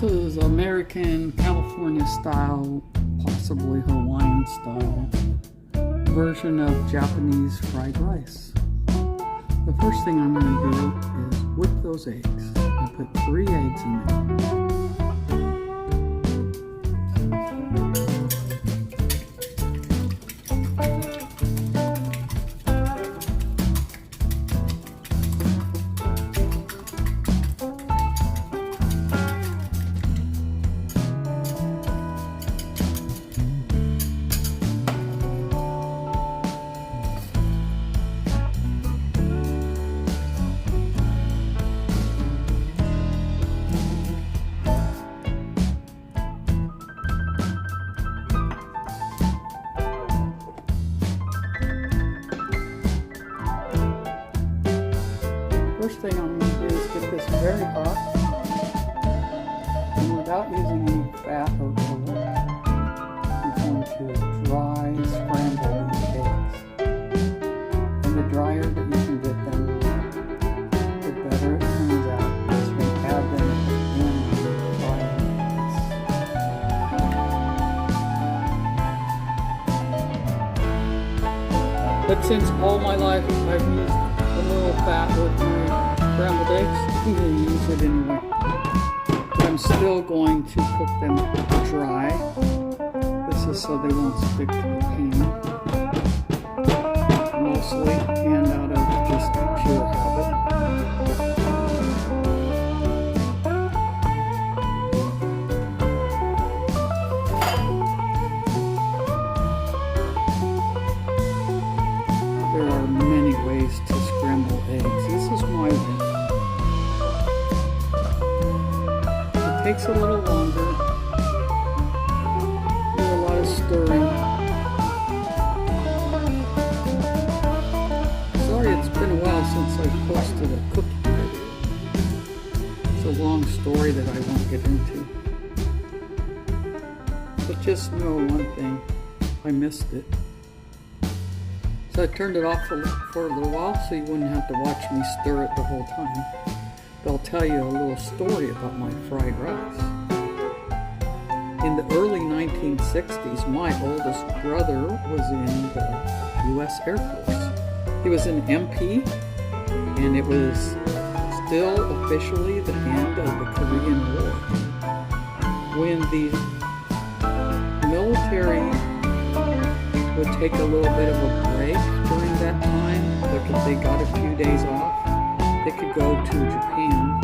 This is American California style, possibly Hawaiian style version of Japanese fried rice. The first thing I'm going to do is whip those eggs. I put 3 eggs in there. First thing I'm going to do is get this very hot, and without using any fat or oil, I'm going to dry scramble these eggs. And the drier that you can get them, the better it turns out, because you can add them in the dry eggs. But since all my life I've used a little fat with my scrambled eggs, I'm going to use it anyway. But I'm still going to cook them dry. This is so they won't stick to the pan, mostly, and out of just pure habit. There are many ways to scramble eggs. This is my way. It takes a little longer. Do a lot of stirring. Sorry, it's been a while since I posted a cooking video. It's a long story that I won't get into. But just know one thing, I missed it. So I turned it off for a little while so you wouldn't have to watch me stir it the whole time. But I'll tell you a little story about my fried rice. In the early 1960s, my oldest brother was in the U.S. Air Force. He was an MP, and it was still officially the end of the Korean War. When the military would take a little bit of a break during that time, like if they got a few days off, they could go to Japan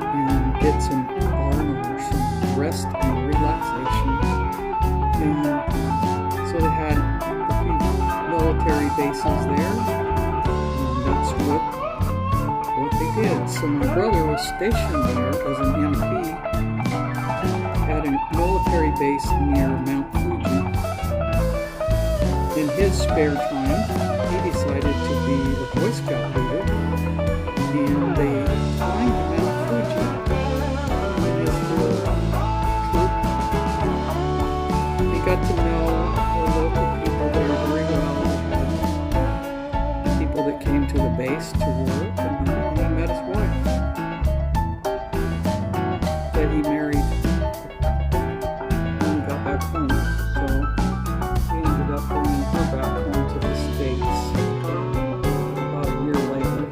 and get some R&R, some rest and relaxation. And so they had a few military bases there, and that's what they did. So my brother was stationed there as an MP at a military base near Mount Fuji. In his spare time, he decided to be a Boy Scout leader, and they climbed Mount Fuji in his little troop. He got to know the local people there very well, people that came to the base to work, and then he met his wife that he married when he got back home. So he ended up bringing her back home to the States about a year later.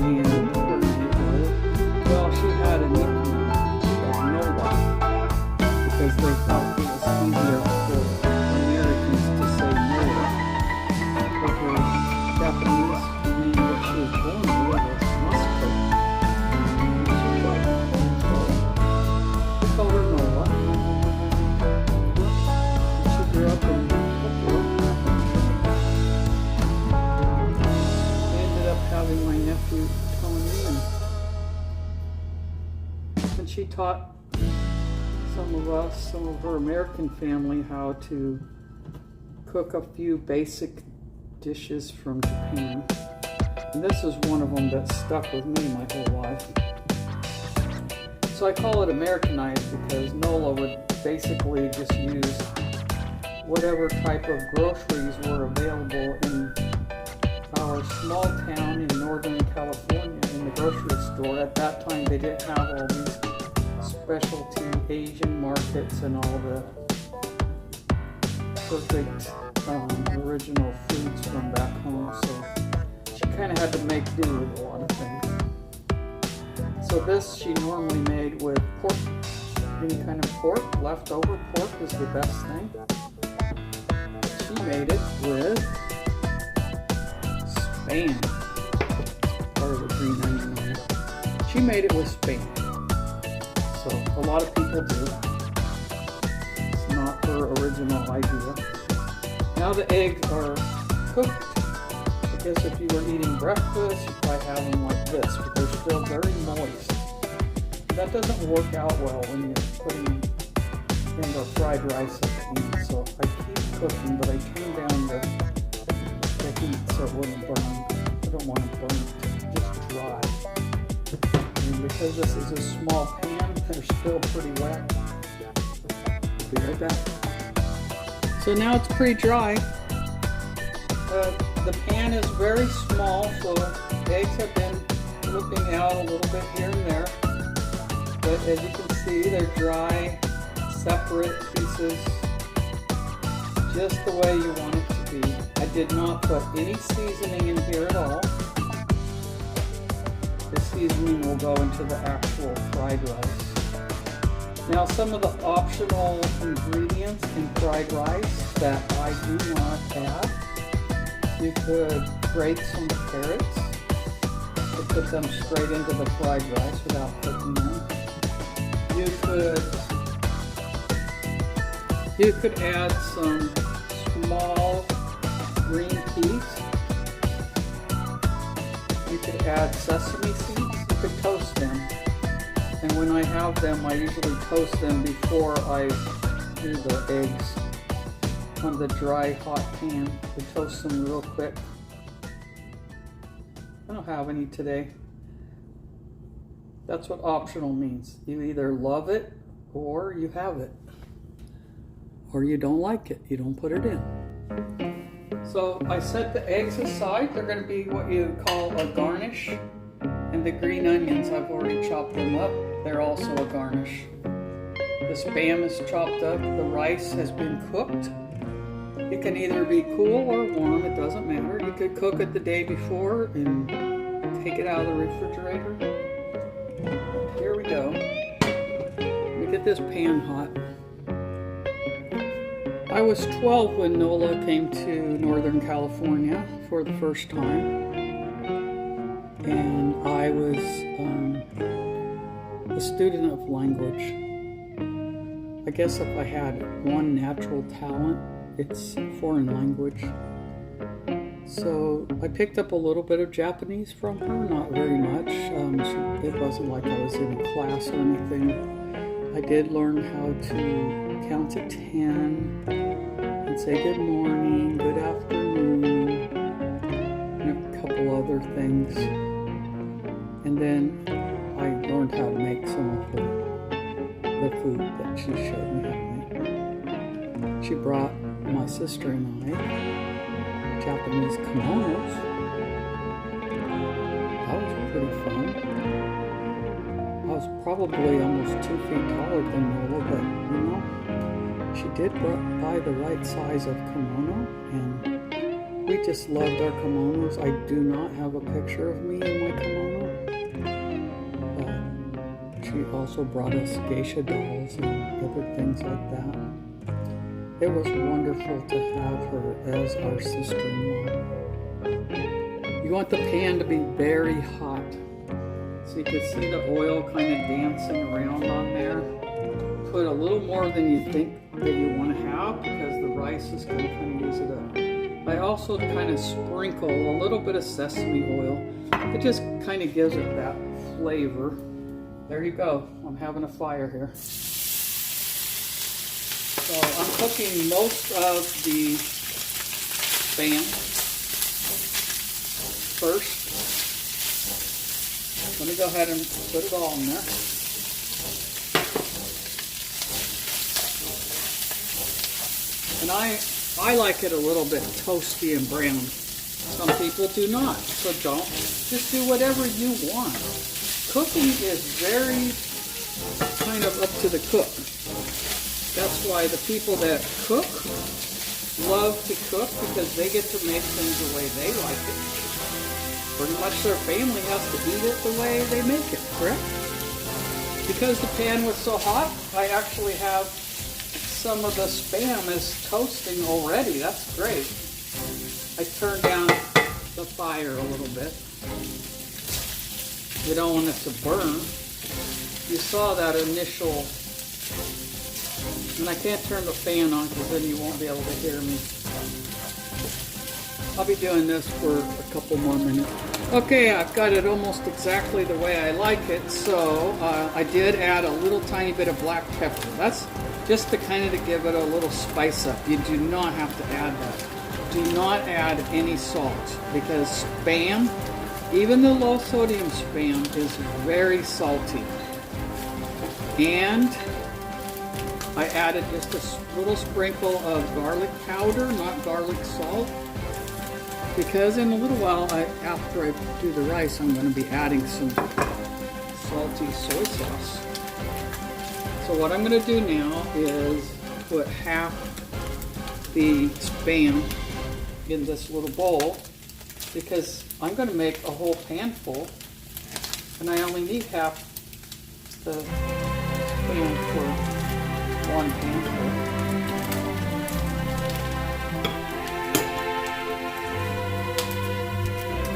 And well, she had a nickname of Noah because they thought it was easier for Americans to say Noah. But her Japanese name that she was born with was Moscow. So we called her Noah. Grew up in Tokyo. I ended up having my nephew Tony, and she taught some of her American family, how to cook a few basic dishes from Japan. And this is one of them that stuck with me my whole life. So I call it Americanized because Nola would basically just use whatever type of groceries were available in our small town in Northern California in the grocery store. At that time, they didn't have all these specialty Asian markets and all the perfect original foods from back home. So she kind of had to make do with a lot of things. So this she normally made with pork, any kind of pork. Leftover pork is the best thing. She made it with Spam, part of the green onion oil. She made it with Spam. So a lot of people do. It's not her original idea. Now the eggs are cooked. I guess if you were eating breakfast, you'd probably have them like this, but they're still very moist. That doesn't work out well when you're putting in the fried rice at the end. So I keep cooking, but I turn down the heat so it wouldn't burn. I don't want to burn it, just dry. And because this is a small pan, they're still pretty wet. I'll be right back. So now it's pretty dry. The pan is very small, so eggs have been dripping out a little bit here and there. But as you can see, they're dry, separate pieces, just the way you want it to be. I did not put any seasoning in here at all. The seasoning will go into the actual fried rice. Now some of the optional ingredients in fried rice that I do not add. You could grate some carrots to put them straight into the fried rice without cooking them. You could add some small green peas. You could add sesame seeds. You could toast them. And when I have them, I usually toast them before I do the eggs on the dry hot pan. To toast them real quick. I don't have any today. That's what optional means. You either love it or you have it. Or you don't like it. You don't put it in. So I set the eggs aside. They're going to be what you call a garnish. And the green onions, I've already chopped them up. They're also a garnish. The Spam is chopped up. The rice has been cooked. It can either be cool or warm, it doesn't matter. You could cook it the day before and take it out of the refrigerator. Here we go. Let me get this pan hot. I was 12 when Nola came to Northern California for the first time. And I was a student of language. I guess if I had one natural talent, it's foreign language. So I picked up a little bit of Japanese from her, not very much. It wasn't like I was in a class or anything. I did learn how to count to 10 and say good morning, good afternoon, and a couple other things. And then I learned how to make some of the food that she showed me how to make. She brought my sister and I Japanese kimonos. That was pretty fun. I was probably almost 2 feet taller than Nola, but she did buy the right size of kimono, and we just loved our kimonos. I do not have a picture of me in my kimono, but she also brought us geisha dolls and other things like that. It was wonderful to have her as our sister-in-law. You want the pan to be very hot, so you can see the oil kind of dancing around on there. Put a little more than you think that you want to have, because the rice is going to kind of use it up. I also kind of sprinkle a little bit of sesame oil. It just kind of gives it that flavor. There you go. I'm having a fire here. So I'm cooking most of the Spam first. Let me go ahead and put it all in there. And I like it a little bit toasty and brown. Some people do not. So don't. Just do whatever you want. Cooking is very kind of up to the cook. That's why the people that cook love to cook, because they get to make things the way they like it. Pretty much their family has to eat it the way they make it, correct? Because the pan was so hot, I actually have some of the Spam is toasting already. That's great. I turned down the fire a little bit. You don't want it to burn. You saw that initial, and I can't turn the fan on because then you won't be able to hear me. I'll be doing this for a couple more minutes. Okay, I've got it almost exactly the way I like it, so I did add a little tiny bit of black pepper. That's just to kind of to give it a little spice up. You do not have to add that. Do not add any salt, because Spam, even the low sodium Spam, is very salty. And I added just a little sprinkle of garlic powder, not garlic salt, because in a little while, after I do the rice, I'm going to be adding some salty soy sauce. So what I'm going to do now is put half the Spam in this little bowl, because I'm going to make a whole pan full, and I only need half the Spam for one pan full.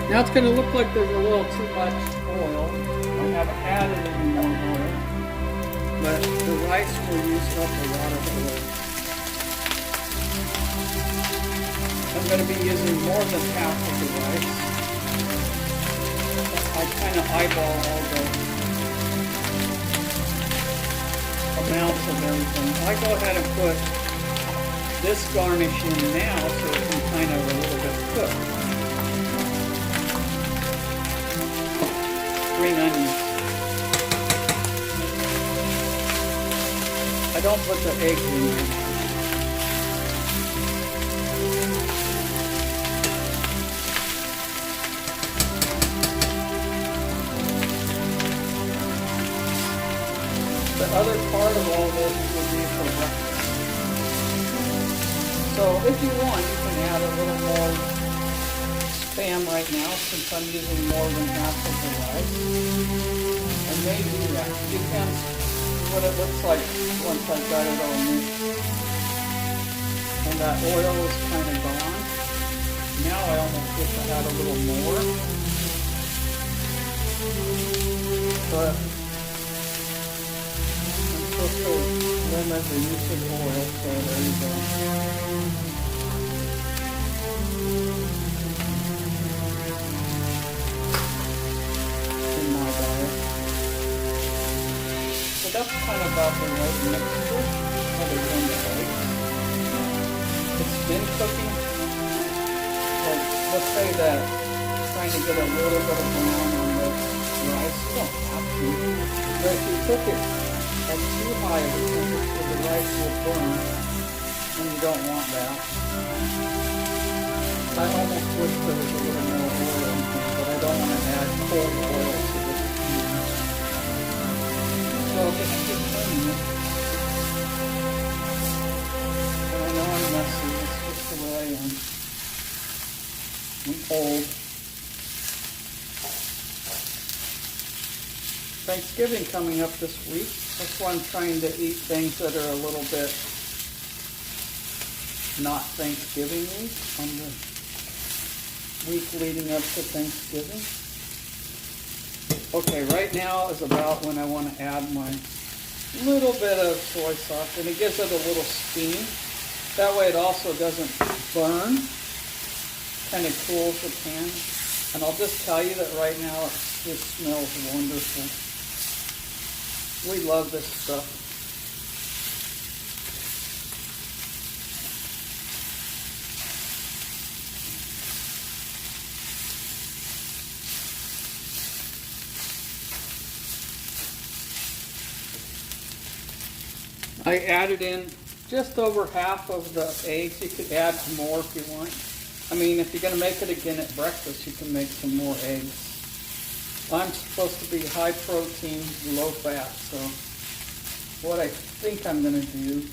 Now it's going to look like there's a little too much oil. I haven't added any more oil, but the rice will use up a lot of oil. I'm going to be using more than half of the rice. I kind of eyeball all the amounts of everything. I go ahead and put this garnish in now so it can kind of a little bit cook. Green onions. I don't put the eggs in there. The other part of all this will be for breakfast. So if you want, you can add a little more Spam right now, since I'm using more than half of the rice. I may do that. Depends what it looks like once I've got it all mixed. And that oil is kind of gone. Now I almost wish I had a little more. But I'm supposed to limit the use of oil, so there you go. That's kind of about the right mixture, other than the eggs. It's been cooking. Like, let's say that trying to get a little bit of brown on the rice. You don't have to. But if you cook it at too high of a temperature, the rice will burn, and you don't want that. I almost wish there was a little more oil in here, but I don't want to add cold oil to this. So just keep turning it. And I know I'm messy, it's just the way I am. I'm old. Thanksgiving coming up this week. That's why I'm trying to eat things that are a little bit not Thanksgiving-y on the week leading up to Thanksgiving. Okay, right now is about when I want to add my little bit of soy sauce, and it gives it a little steam. That way it also doesn't burn, kind of cools the pan. And I'll just tell you that right now it just smells wonderful. We love this stuff. I added in just over half of the eggs. You could add more if you want. I mean, if you're going to make it again at breakfast, you can make some more eggs. I'm supposed to be high protein, low fat, so what I think I'm going to do,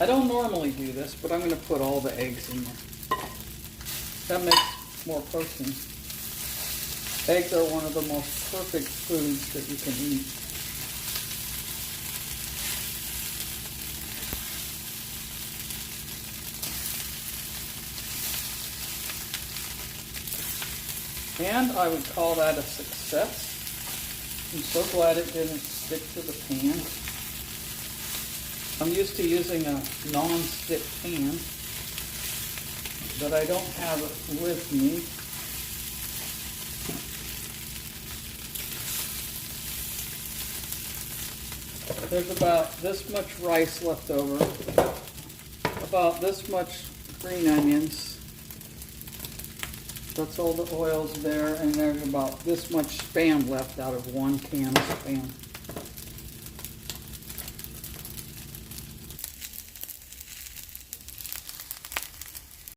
I don't normally do this, but I'm going to put all the eggs in there. That makes more protein. Eggs are one of the most perfect foods that you can eat. And I would call that a success. I'm so glad it didn't stick to the pan. I'm used to using a non-stick pan, but I don't have it with me. There's about this much rice left over, about this much green onions. That's all the oils there, and there's about this much Spam left out of 1 can of Spam.